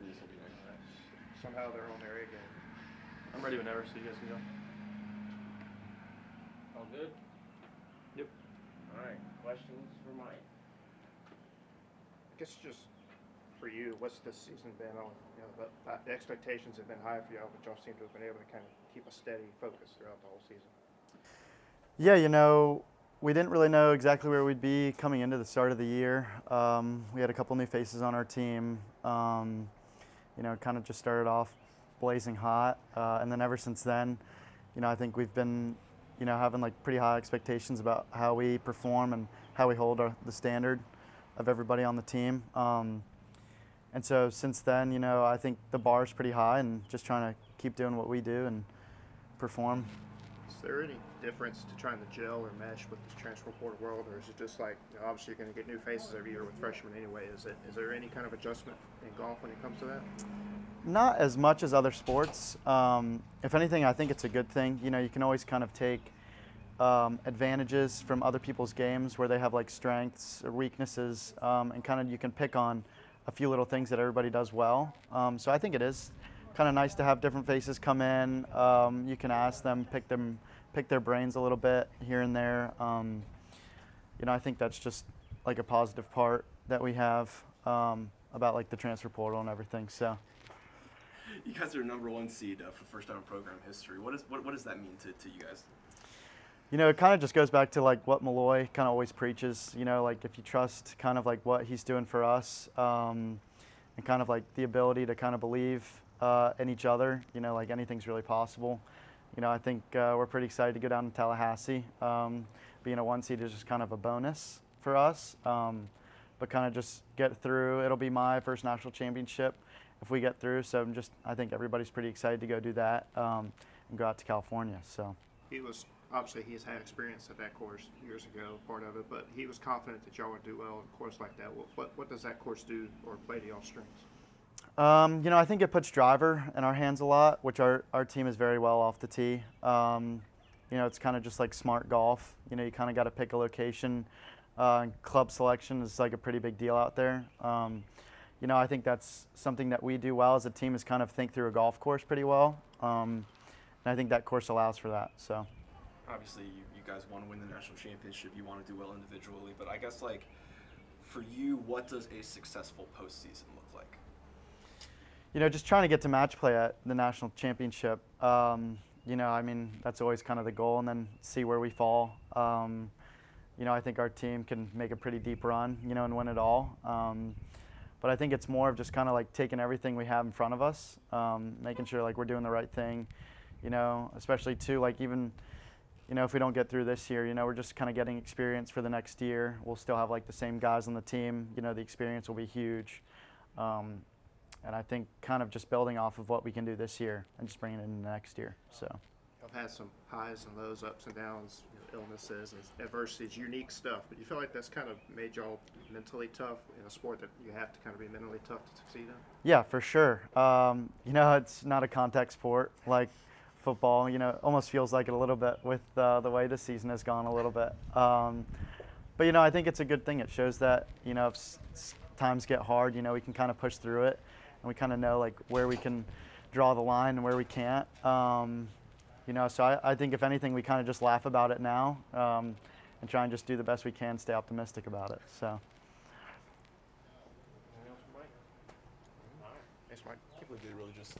This will be nice. Somehow they're on their A game. I'm ready whenever, so you guys can go. All good? Yep. All right. Questions for Mike? I guess just for you, what's this season been on? You know, the expectations have been high for y'all, but y'all seem to have been able to kind of keep a steady focus throughout the whole season. Yeah, we didn't really know exactly where we'd be coming into the start of the year. We had a couple new faces on our team. Kind of just started off blazing hot, and then ever since then, I think we've been, having like pretty high expectations about how we perform and how we hold the standard of everybody on the team. And so since then, I think the bar is pretty high, and just trying to keep doing what we do and perform. Is there any difference to trying to gel or mesh with the transfer portal world, or is it just like, obviously you're going to get new faces every year with freshmen anyway? Is there any kind of adjustment in golf when it comes to that? Not as much as other sports. If anything, I think it's a good thing. You can always kind of take advantages from other people's games where they have like strengths or weaknesses, and kind of you can pick on a few little things that everybody does well. So I think it is kind of nice to have different faces come in. You can ask them, pick their brains a little bit here and there. I think that's just like a positive part that we have about like the transfer portal and everything. So. You guys are #1 seed for the first time in program history. What does that mean to you guys? It kind of just goes back to like what Malloy kind of always preaches. Like if you trust kind of like what he's doing for us, and kind of like the ability to kind of believe in each other. Like anything's really possible. I think we're pretty excited to go down to Tallahassee. Being a 1 seed is just kind of a bonus for us, but kind of just get through. It'll be my first national championship if we get through. So I think everybody's pretty excited to go do that and go out to California. So Obviously he's had experience at that course years ago, part of it, but he was confident that y'all would do well in a course like that. What does that course do or play to y'all's strengths? I think it puts driver in our hands a lot, which our team is very well off the tee. It's kind of just like smart golf. You kind of got to pick a location. Club selection is like a pretty big deal out there. I think that's something that we do well as a team, is kind of think through a golf course pretty well. And I think that course allows for that. So. Obviously, you guys want to win the national championship. You want to do well individually. But I guess, like, for you, what does a successful postseason look like? Just trying to get to match play at the national championship. That's always kind of the goal, and then see where we fall. I think our team can make a pretty deep run, and win it all. But I think it's more of just kind of like taking everything we have in front of us, making sure like we're doing the right thing, especially too, like even, if we don't get through this year, we're just kind of getting experience for the next year. We'll still have like the same guys on the team. The experience will be huge. And I think kind of just building off of what we can do this year and just bringing it into next year. So. I've had some highs and lows, ups and downs, illnesses and adversities, unique stuff. But you feel like that's kind of made y'all mentally tough in a sport that you have to kind of be mentally tough to succeed in? Yeah, for sure. It's not a contact sport like football. Almost feels like it a little bit with the way the season has gone a little bit. But I think it's a good thing. It shows that if times get hard, we can kind of push through it, and we kind of know like where we can draw the line and where we can't. So I think if anything, we kind of just laugh about it now, and try and just do the best we can, stay optimistic about it. So. Anything else for Mike? All right. Thanks, Mike. I can't believe they really just